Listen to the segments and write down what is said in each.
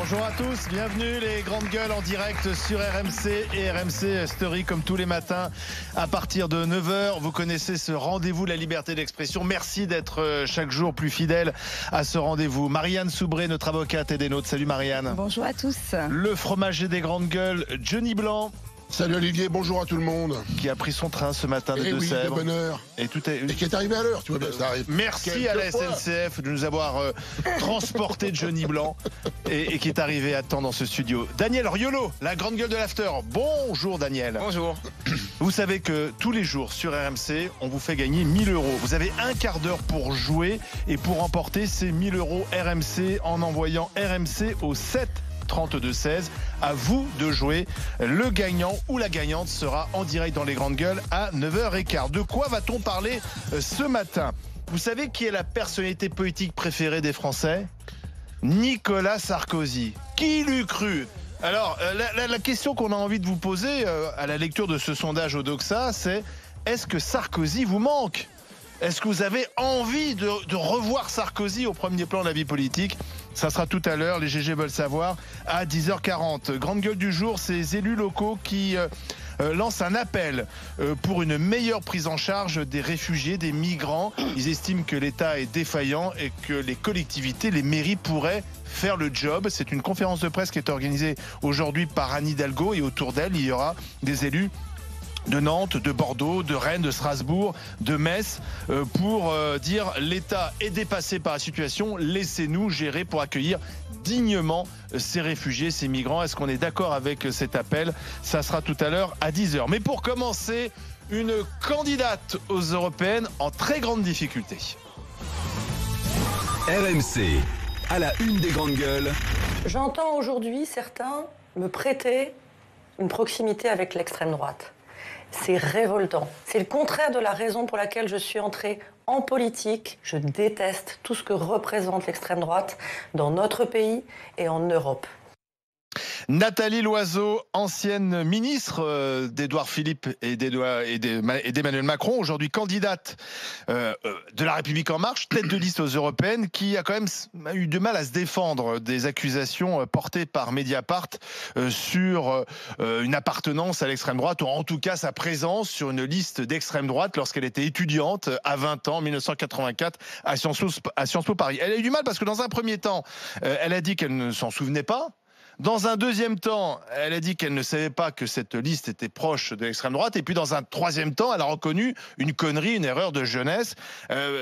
Bonjour à tous, bienvenue les grandes gueules en direct sur RMC et RMC Story comme tous les matins à partir de 9h. Vous connaissez ce rendez-vous de la liberté d'expression. Merci d'être chaque jour plus fidèle à ce rendez-vous. Marianne Soubré, notre avocate et des nôtres. Salut Marianne. Bonjour à tous. Le fromager des grandes gueules, Johnny Blanc. Salut Olivier, bonjour à tout le monde. Qui a pris son train ce matin de Deux-Sèvres. De bonne heure. Et qui est arrivé à l'heure, tu vois bien, ça arrive. Merci à la SNCF de nous avoir transporté Johnny Blanc et qui est arrivé à temps dans ce studio. Daniel Riolo, la grande gueule de l'after. Bonjour Daniel. Bonjour. Vous savez que tous les jours sur RMC, on vous fait gagner 1000 €. Vous avez un quart d'heure pour jouer et pour remporter ces 1000 € RMC en envoyant RMC au 7 32 16. À vous de jouer. Le gagnant ou la gagnante sera en direct dans les grandes gueules à 9h15. De quoi va-t-on parler ce matin? Vous savez qui est la personnalité politique préférée des Français? Nicolas Sarkozy. Qui l'eût cru? Alors, la question qu'on a envie de vous poser à la lecture de ce sondage au Doxa, c'est: est-ce que Sarkozy vous manque? Est-ce que vous avez envie de revoir Sarkozy au premier plan de la vie politique? Ça sera tout à l'heure, les GG veulent savoir, à 10h40. Grande gueule du jour, ces élus locaux qui lancent un appel pour une meilleure prise en charge des réfugiés, des migrants. Ils estiment que l'État est défaillant et que les collectivités, les mairies pourraient faire le job. C'est une conférence de presse qui est organisée aujourd'hui par Anne Hidalgo et autour d'elle, il y aura des élus de Nantes, de Bordeaux, de Rennes, de Strasbourg, de Metz, pour dire l'État est dépassé par la situation, laissez-nous gérer pour accueillir dignement ces réfugiés, ces migrants. Est-ce qu'on est d'accord avec cet appel? Ça sera tout à l'heure à 10h. Mais pour commencer, une candidate aux européennes en très grande difficulté. RMC, à la une des grandes gueules. J'entends aujourd'hui certains me prêter une proximité avec l'extrême droite. C'est révoltant. C'est le contraire de la raison pour laquelle je suis entrée en politique. Je déteste tout ce que représente l'extrême droite dans notre pays et en Europe. Nathalie Loiseau, ancienne ministre d'Édouard Philippe et d'Emmanuel Macron, aujourd'hui candidate de La République En Marche, tête de liste aux européennes, qui a quand même eu du mal à se défendre des accusations portées par Mediapart sur une appartenance à l'extrême droite, ou en tout cas sa présence sur une liste d'extrême droite lorsqu'elle était étudiante à 20 ans, en 1984, à Sciences Po Paris. Elle a eu du mal parce que dans un premier temps, elle a dit qu'elle ne s'en souvenait pas. Dans un deuxième temps, elle a dit qu'elle ne savait pas que cette liste était proche de l'extrême droite. Et puis dans un troisième temps, elle a reconnu une connerie, une erreur de jeunesse.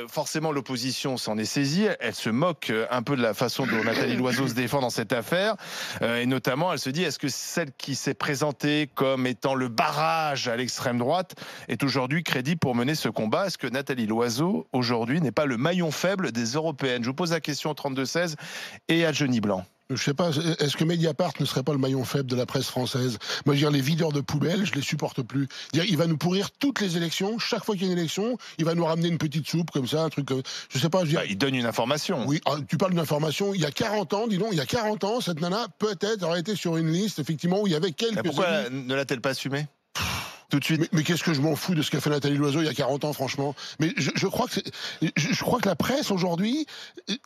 Forcément, l'opposition s'en est saisie. Elle se moque un peu de la façon dont Nathalie Loiseau se défend dans cette affaire. Et notamment, elle se dit, est-ce que celle qui s'est présentée comme étant le barrage à l'extrême droite est aujourd'hui crédible pour mener ce combat? Est-ce que Nathalie Loiseau, aujourd'hui, n'est pas le maillon faible des européennes? Je vous pose la question au 32-16 et à Johnny Blanc. Je sais pas, est-ce que Mediapart ne serait pas le maillon faible de la presse française? Moi, je veux dire, les videurs de poubelles, je les supporte plus. Il va nous pourrir toutes les élections. Chaque fois qu'il y a une élection, il va nous ramener une petite soupe comme ça, un truc. Je sais pas. Je veux dire, il donne une information. Oui, tu parles d'une information. Il y a 40 ans, dis donc, il y a 40 ans, cette nana peut-être aurait été sur une liste, effectivement, où il y avait quelques. Pourquoi ne l'a-t-elle pas assumé tout de suite? Mais qu'est-ce que je m'en fous de ce qu'a fait Nathalie Loiseau il y a 40 ans, franchement. Mais je crois que la presse aujourd'hui,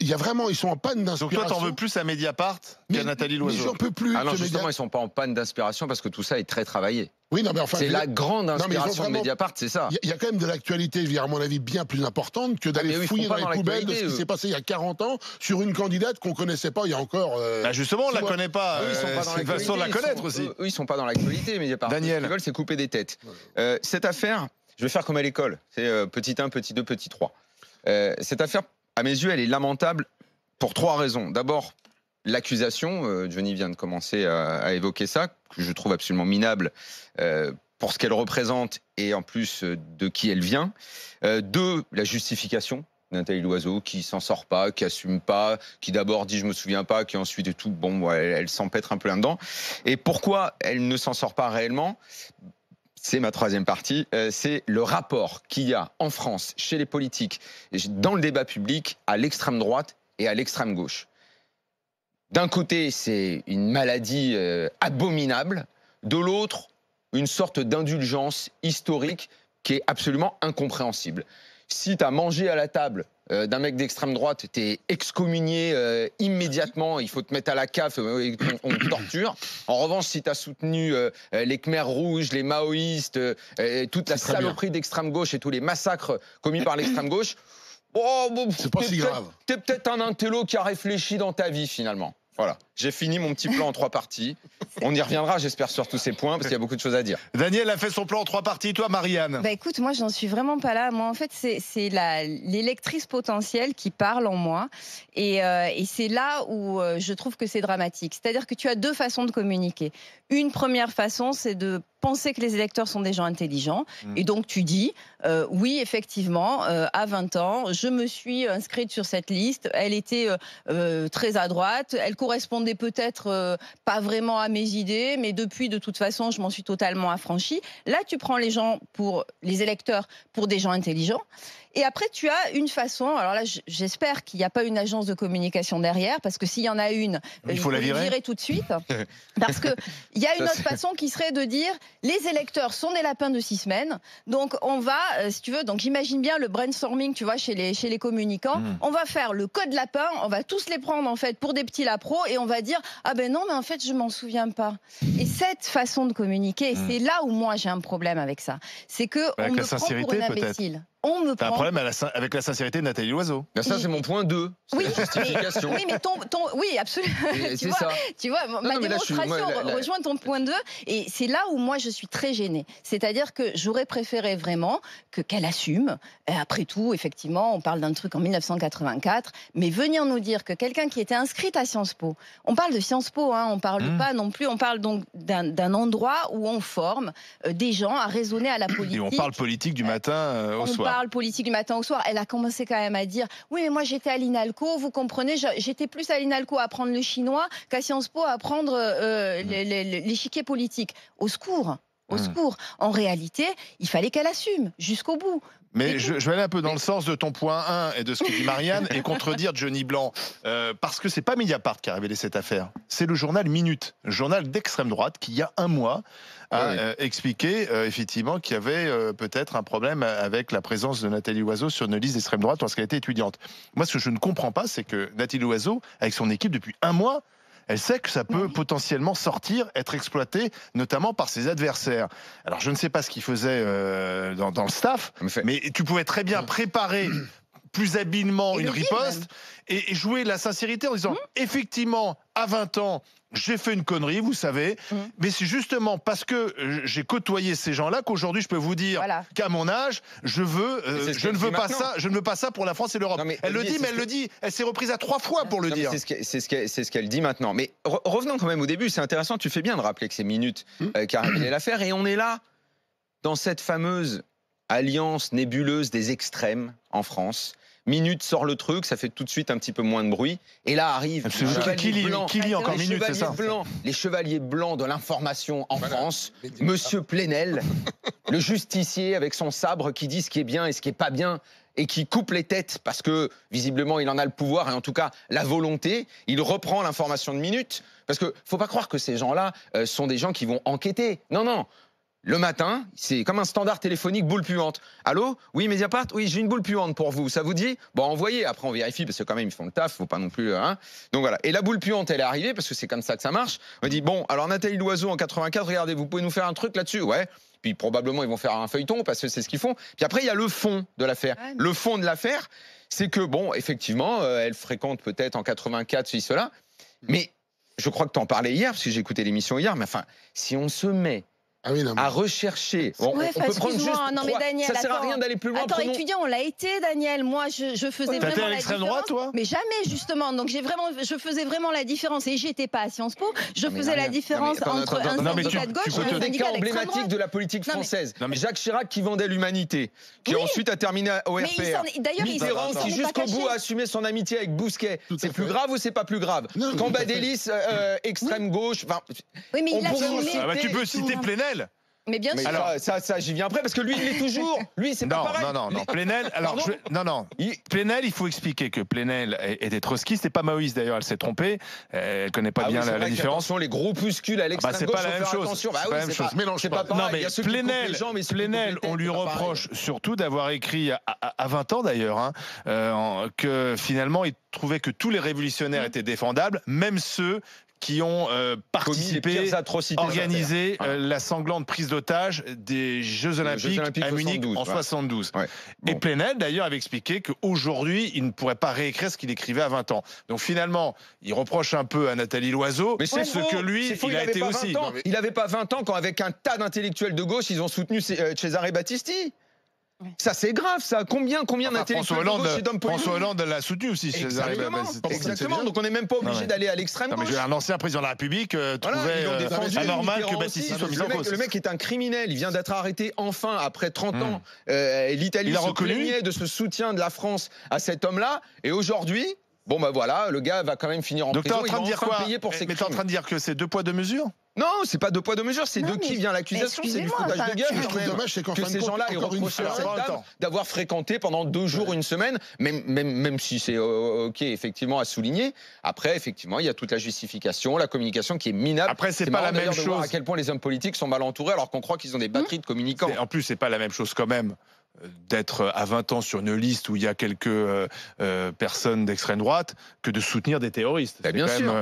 il y a vraiment, ils sont en panne d'inspiration. Donc toi, t'en veux plus à Mediapart qu'à Nathalie Loiseau? Mais j'en peux plus. Ah non, justement, ils sont pas en panne d'inspiration parce que tout ça est très travaillé. Oui, non, mais enfin, c'est la grande inspiration de Mediapart, c'est ça. Il y a quand même de l'actualité, à mon avis, bien plus importante que d'aller fouiller dans les poubelles de ce qui s'est passé il y a 40 ans sur une candidate qu'on connaissait pas il y a encore. Justement, on la connaît pas. C'est une façon de la connaître aussi. Eux, ils sont pas dans l'actualité, Mediapart. Daniel. Ce qu'ils veulent, c'est couper des têtes. Cette affaire, je vais faire comme à l'école. C'est petit 1, petit 2, petit 3. Cette affaire, à mes yeux, elle est lamentable pour 3 raisons. D'abord, l'accusation, Johnny vient de commencer à évoquer ça, que je trouve absolument minable pour ce qu'elle représente et en plus de qui elle vient. 2, la justification. Nathalie Loiseau qui s'en sort pas, qui assume pas, qui d'abord dit je me souviens pas, qui ensuite et tout, bon, elle s'empêtre un peu là-dedans. Et pourquoi elle ne s'en sort pas réellement ? C'est ma 3e partie, c'est le rapport qu'il y a en France, chez les politiques, dans le débat public, à l'extrême droite et à l'extrême gauche. D'un côté, c'est une maladie abominable, de l'autre, une sorte d'indulgence historique qui est absolument incompréhensible. si tu as mangé à la table d'un mec d'extrême droite, t'es excommunié immédiatement, il faut te mettre à la cave, on te torture. En revanche, si tu as soutenu les Khmers rouges, les maoïstes, toute la saloperie d'extrême gauche et tous les massacres commis par l'extrême gauche, c'est pas si grave. T'es peut-être un intello qui a réfléchi dans ta vie finalement. Voilà, j'ai fini mon petit plan en 3 parties. On y reviendra, j'espère, sur tous ces points, parce qu'il y a beaucoup de choses à dire. Daniel a fait son plan en 3 parties. Toi, Marianne? Bah écoute, moi, j'en suis vraiment pas là. Moi, en fait, c'est l'électrice potentielle qui parle en moi. Et c'est là où je trouve que c'est dramatique. C'est-à-dire que tu as 2 façons de communiquer. Une première façon, c'est de penser que les électeurs sont des gens intelligents. Et donc, tu dis, oui, effectivement, à 20 ans, je me suis inscrite sur cette liste. Elle était très à droite. Elle correspondait peut-être pas vraiment à mes idées, mais depuis, de toute façon, je m'en suis totalement affranchie. Là, tu prends les électeurs pour des gens intelligents. Et après, tu as une façon, alors là, j'espère qu'il n'y a pas une agence de communication derrière, parce que s'il y en a une, il faut la virer tout de suite. Parce qu'il y a une autre façon qui serait de dire, les électeurs sont des lapins de 6 semaines, donc on va, si tu veux, donc j'imagine bien le brainstorming, tu vois, chez les communicants, on va faire le code lapin, on va tous les prendre en fait pour des petits lapros, et on va dire, ah ben non, mais en fait, je m'en souviens pas. Et cette façon de communiquer, c'est là où moi j'ai un problème avec ça, c'est que on me prend pour une imbécile. T'as un problème avec la sincérité de Nathalie Loiseau. Ben ça, c'est mon point 2. Oui, la justification. Oui, mais oui, absolument. Tu vois, ma démonstration rejoint ton point 2. Et c'est là où moi, je suis très gênée. C'est-à-dire que j'aurais préféré vraiment qu'elle assume. Et après tout, effectivement, on parle d'un truc en 1984. Mais venir nous dire que quelqu'un qui était inscrit à Sciences Po, on parle de Sciences Po, hein, on parle pas non plus, on parle donc d'un endroit où on forme des gens à raisonner à la politique. Et on parle politique du matin au soir. On parle politique du matin au soir. Elle a commencé quand même à dire oui, mais moi j'étais à l'INALCO, vous comprenez, j'étais plus à l'INALCO à apprendre le chinois qu'à Sciences Po à apprendre l'échiquier politique. Au secours. Au secours. En réalité, il fallait qu'elle assume jusqu'au bout. Mais je vais aller un peu dans le sens de ton point 1 et de ce que dit Marianne et contredire Johnny Blanc. Parce que c'est pas Mediapart qui a révélé cette affaire. C'est le journal Minute, journal d'extrême droite qui, il y a un mois, a expliqué effectivement qu'il y avait peut-être un problème avec la présence de Nathalie Loiseau sur une liste d'extrême droite lorsqu'elle était étudiante. Moi, ce que je ne comprends pas, c'est que Nathalie Loiseau, avec son équipe depuis un mois, elle sait que ça peut potentiellement sortir, être exploité, notamment par ses adversaires. Alors, je ne sais pas ce qu'il faisait dans le staff, mais tu pouvais très bien préparer plus habilement une riposte et jouer la sincérité en disant effectivement, à 20 ans, j'ai fait une connerie, vous savez, mais c'est justement parce que j'ai côtoyé ces gens-là qu'aujourd'hui je peux vous dire qu'à mon âge, je ne veux pas ça pour la France et l'Europe. Elle le dit, mais elle le dit, elle s'est reprise à 3 fois pour le dire. C'est ce qu'elle dit maintenant. Mais revenons quand même au début, c'est intéressant, tu fais bien de rappeler que c'est Minute qui a révélé l'affaire, et on est là, dans cette fameuse alliance nébuleuse des extrêmes en France. Minute sort le truc, ça fait tout de suite un petit peu moins de bruit. Et là arrive les chevaliers blancs de l'information en France, Monsieur Plenel, le justicier avec son sabre qui dit ce qui est bien et ce qui est pas bien et qui coupe les têtes parce que visiblement il en a le pouvoir et en tout cas la volonté. Il reprend l'information de Minute parce que faut pas croire que ces gens-là sont des gens qui vont enquêter. Non, non. Le matin, c'est comme un standard téléphonique boule puante. Allô? Oui, Mediapart? Oui, j'ai une boule puante pour vous. Ça vous dit? Bon, envoyez. Après, on vérifie parce que quand même, ils font le taf. Faut pas non plus. Hein. Donc voilà. Et la boule puante, elle est arrivée parce que c'est comme ça que ça marche. On dit bon, alors Nathalie Loiseau en 84, regardez, vous pouvez nous faire un truc là-dessus? Ouais. Puis probablement, ils vont faire un feuilleton parce que c'est ce qu'ils font. Puis après, il y a le fond de l'affaire. Ouais, mais... Le fond de l'affaire, c'est que bon, effectivement, elle fréquente peut-être en 84, cela. Mais je crois que tu en parlais hier parce que j'ai écouté l'émission hier. Mais enfin, si on se met à rechercher. Bon, ouais, on peut prendre juste non, mais Daniel, ça sert à rien d'aller plus loin. Attends, étudiant, on l'a été, Daniel. Moi, je faisais vraiment la différence. Droite, toi mais jamais, justement. Donc, je faisais vraiment la différence. Et j'étais pas à Sciences Po. Je faisais la différence entre un syndicat de gauche et un syndicat emblématique de la politique française. Jacques Chirac qui vendait l'humanité, qui ensuite a terminé au RPR. D'ailleurs, Mitterrand qui jusqu'au bout a assumé son amitié avec Bousquet. C'est plus grave ou c'est pas plus grave? Cambadélis, extrême gauche. Oui, mais il a tu peux citer Plenel. Mais bien sûr. Alors ça j'y viens après parce que lui il l'est toujours. Lui c'est pas pareil. Non. Plenel, alors Plenel, il faut expliquer que Plenel était trotskiste et pas maoïste d'ailleurs. Elle s'est trompée. Elle connaît pas bien la différence. Attention, les groupuscules à l'extrême gauche. C'est pas la même chose. C'est pas la même chose. C'est pas pareil. Non mais Plenel, on lui reproche surtout d'avoir écrit à 20 ans d'ailleurs que finalement il trouvait que tous les révolutionnaires étaient défendables, même ceux qui ont participé, organisé la sanglante prise d'otage des Jeux Olympiques à Munich en 72. Ouais. Bon. Et Plenel, d'ailleurs, avait expliqué qu'aujourd'hui, il ne pourrait pas réécrire ce qu'il écrivait à 20 ans. Donc finalement, il reproche un peu à Nathalie Loiseau, mais c'est ce que lui, il a été aussi. Il n'avait pas 20 ans quand, avec un tas d'intellectuels de gauche, ils ont soutenu Cesare Battisti. Ça c'est grave, ça. Combien d'intellectuels de gauche et d'hommes politiques. François Hollande l'a soutenu aussi. Exactement. Donc on n'est même pas obligé d'aller à l'extrême gauche. Un ancien président de la République trouvait anormal que Battisti soit mis en cause. Le mec est un criminel. Il vient d'être arrêté enfin après 30 ans. L'Italie se plaignait de ce soutien de la France à cet homme-là. Et aujourd'hui, bon bah voilà, le gars va quand même finir en prison. Donc t'es en train de dire quoi? Mais t'es en train de dire que c'est 2 poids 2 mesures? Non, c'est pas 2 poids 2 mesures, c'est de qui vient l'accusation, c'est du foutage de gueule. Ce que je trouve dommage, c'est qu'en fin de compte, ces gens-là aient reproché à cette dame d'avoir fréquenté pendant 2 jours, 1 semaine, même si c'est ok effectivement à souligner. Après, effectivement, il y a toute la justification, la communication qui est minable. Après, c'est pas la même chose. De voir à quel point les hommes politiques sont mal entourés, alors qu'on croit qu'ils ont des batteries de communicants. En plus, c'est pas la même chose quand même d'être à 20 ans sur une liste où il y a quelques personnes d'extrême droite que de soutenir des terroristes. Bien sûr.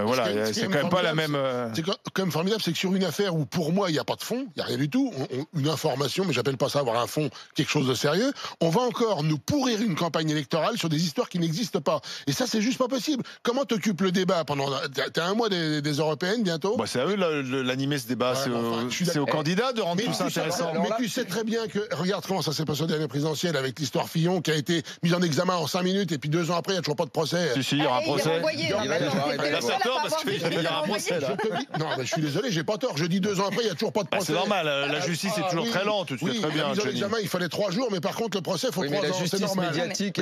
C'est quand même pas la même. C'est quand même formidable, c'est que sur une affaire où pour moi il n'y a pas de fond, il n'y a rien du tout, une information, mais j'appelle pas ça avoir un fond, quelque chose de sérieux, on va encore nous pourrir une campagne électorale sur des histoires qui n'existent pas. Et ça, c'est juste pas possible. Comment t'occupes le débat pendant. T'as un mois des européennes bientôt? C'est à eux l'animer ce débat, c'est aux candidats de rendre tout ça intéressant. Mais tu sais très bien que. Regarde comment ça s'est passé au dernier présidentielle avec l'histoire Fillon qui a été mise en examen en 5 minutes et puis 2 ans après, il n'y a toujours pas de procès. Si, il y aura un procès. Il a tort parce qu'il y aura un procès là. Non, mais je suis désolé, j'ai pas tort. Je dis 2 ans après, il n'y a toujours pas de procès. C'est normal, la justice est toujours très lente. Tu sais très bien. Mise en examen, il fallait 3 jours, mais par contre, le procès, il faut 3 ans. C'est normal. Médiatique.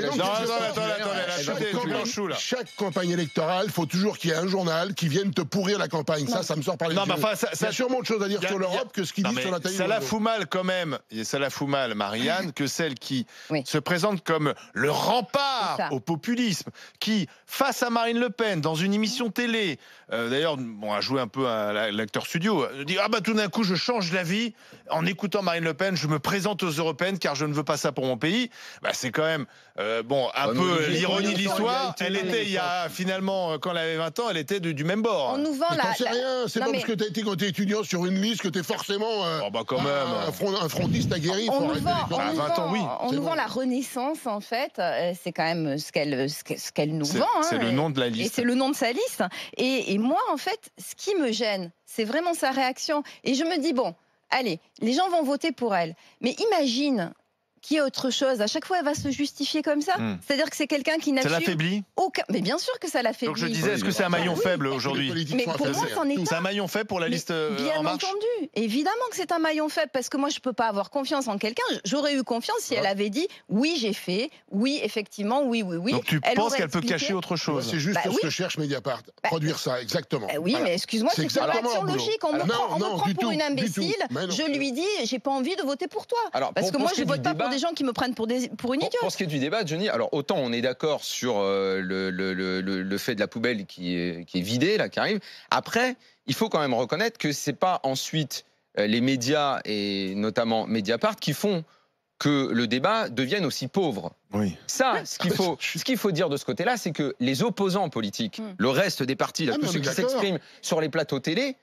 Chaque campagne électorale, il faut toujours qu'il y ait un journal qui vienne te pourrir la campagne. Ça me sort par les yeux. Il y a sûrement autre chose à dire sur l'Europe que ce qu'ils disent sur la télé. Ça la fout mal quand même, et ça la fout mal, Marianne, que celle qui se présente comme le rempart au populisme, qui, face à Marine Le Pen, dans une émission télé, d'ailleurs, a joué un peu à l'acteur studio, dit tout d'un coup, je change d'avis en écoutant Marine Le Pen, je me présente aux européennes car je ne veux pas ça pour mon pays. C'est quand même un peu l'ironie de l'histoire. Elle était, il y a finalement, quand elle avait 20 ans, elle était du même bord. On nous vend la. C'est rien, c'est pas parce que t'as été quand t'es étudiant sur une liste que t'es forcément un frontiste aguerri. On nous vend la Renaissance, en fait. C'est quand même ce qu'elle nous vend. C'est le nom de la liste. Et c'est le nom de sa liste. Et moi, en fait, ce qui me gêne, c'est vraiment sa réaction. Et je me dis, bon, allez, les gens vont voter pour elle. Mais imagine qu'il y a autre chose. À chaque fois, elle va se justifier comme ça. C'est-à-dire que c'est quelqu'un qui n'a Ça l'affaiblit aucun. Mais bien sûr que ça l'affaiblit. Donc je disais, est-ce que c'est un maillon faible aujourd'hui? Mais pour moi, c'en est C'est un maillon faible pour la liste bien En Marche. Entendu. Évidemment que c'est un maillon faible parce que moi, je peux pas avoir confiance en quelqu'un. J'aurais eu confiance si elle avait dit oui, j'ai fait, oui, effectivement, oui. Donc tu penses qu'elle peut cacher autre chose? C'est juste ce que cherche Mediapart. Produire ça, exactement. Oui, mais excuse-moi, c'est pas l'action logique. On me prend pour une imbécile. Je lui dis, j'ai pas envie de voter pour toi. Parce que moi, je vote pas pour des gens qui me prennent pour une idiote. Pour ce qui est du débat, Johnny, alors autant on est d'accord sur le fait de la poubelle qui est vidée, là, qui arrive. Après, il faut quand même reconnaître que c'est pas ensuite les médias, et notamment Mediapart, qui font que le débat devienne aussi pauvre. Oui. Ça, ce qu'il faut dire de ce côté-là, c'est que les opposants politiques, le reste des partis, tous ceux qui s'expriment sur les plateaux télé,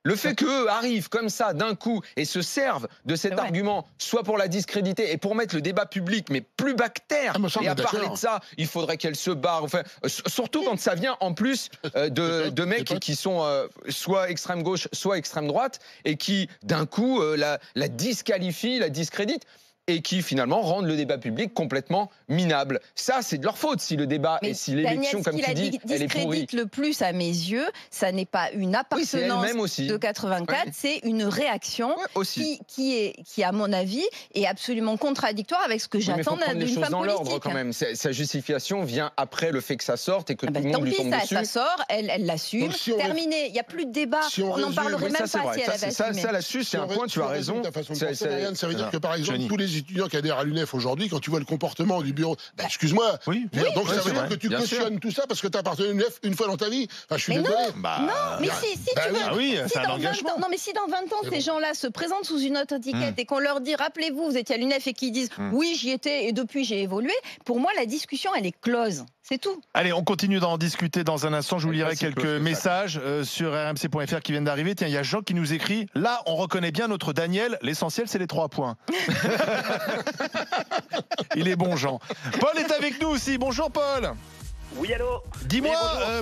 le fait qu'eux arrivent comme ça d'un coup et se servent de cet argument, soit pour la discréditer et pour mettre le débat public, mais plus bactère, et à parler de ça, il faudrait qu'elle se barre. Enfin, surtout quand ça vient en plus de mecs qui sont soit extrême gauche, soit extrême droite, et qui d'un coup la disqualifient, la discréditent. et qui finalement rendent le débat public complètement minable. Ça, c'est de leur faute si le débat et si l'élection, comme tu dis, elle est pourrie. Ce qui discrédite le plus à mes yeux, ça n'est pas une appartenance de 84, c'est une réaction qui, à mon avis, est absolument contradictoire avec ce que j'attends d'une femme politique. Quand même. Sa justification vient après le fait que ça sorte et que tout le monde lui tombe dessus. Ça sort, elle l'assume. Terminé, il n'y a plus de débat. On n'en parlerait même pas si elle avait assumé. Ça, là-dessus, c'est un point, tu as raison. Ça veut dire que, par exemple, tous les étudiants qui adhèrent à l'UNEF aujourd'hui, quand tu vois le comportement du bureau, excuse-moi, donc ça veut dire que tu cautionnes tout ça parce que tu appartiens à l'UNEF une fois dans ta vie. Enfin, je suis désolé. Non, mais si tu veux. Non, mais si dans 20 ans, ces gens-là se présentent sous une autre étiquette et qu'on leur dit, rappelez-vous, vous étiez à l'UNEF et qu'ils disent, oui, j'y étais et depuis j'ai évolué, pour moi, la discussion, elle est close. C'est tout. Allez, on continue d'en discuter dans un instant. Je vous lirai quelques messages sur rmc.fr qui viennent d'arriver. Tiens, il y a Jean qui nous écrit, là, on reconnaît bien notre Daniel. L'essentiel, c'est les 3 points. Il est bon, Jean. Paul est avec nous aussi. Bonjour, Paul. Oui, allô. Dis-moi,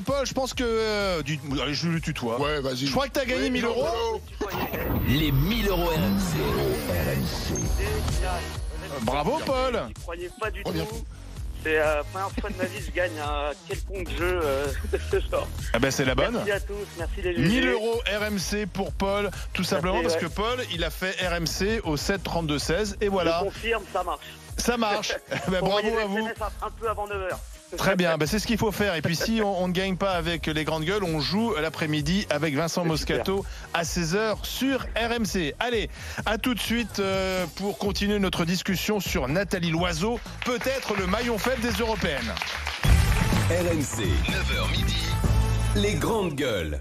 Paul, je pense que... allez, je le tutoie. Ouais, vas-y. Je crois que tu as gagné 1000 euros. Les 1000 euros RMC. Bravo, Paul. Je ne croyais pas du tout. C'est la première fois de ma vie que je gagne un quelconque jeu de ce genre. Ah ben c'est la bonne. Merci à tous, merci les 1000 euros RMC pour Paul, tout simplement parce que Paul, il a fait RMC au 7 32 16 et voilà. Je confirme, ça marche. Ça marche. Bravo à vous. Un peu avant 9h. Très bien, c'est ce qu'il faut faire. Et puis si on ne gagne pas avec les grandes gueules, on joue l'après-midi avec Vincent Moscato à 16h sur RMC. Allez, à tout de suite pour continuer notre discussion sur Nathalie Loiseau, peut-être le maillon faible des Européennes. RMC, 9h midi, les grandes gueules.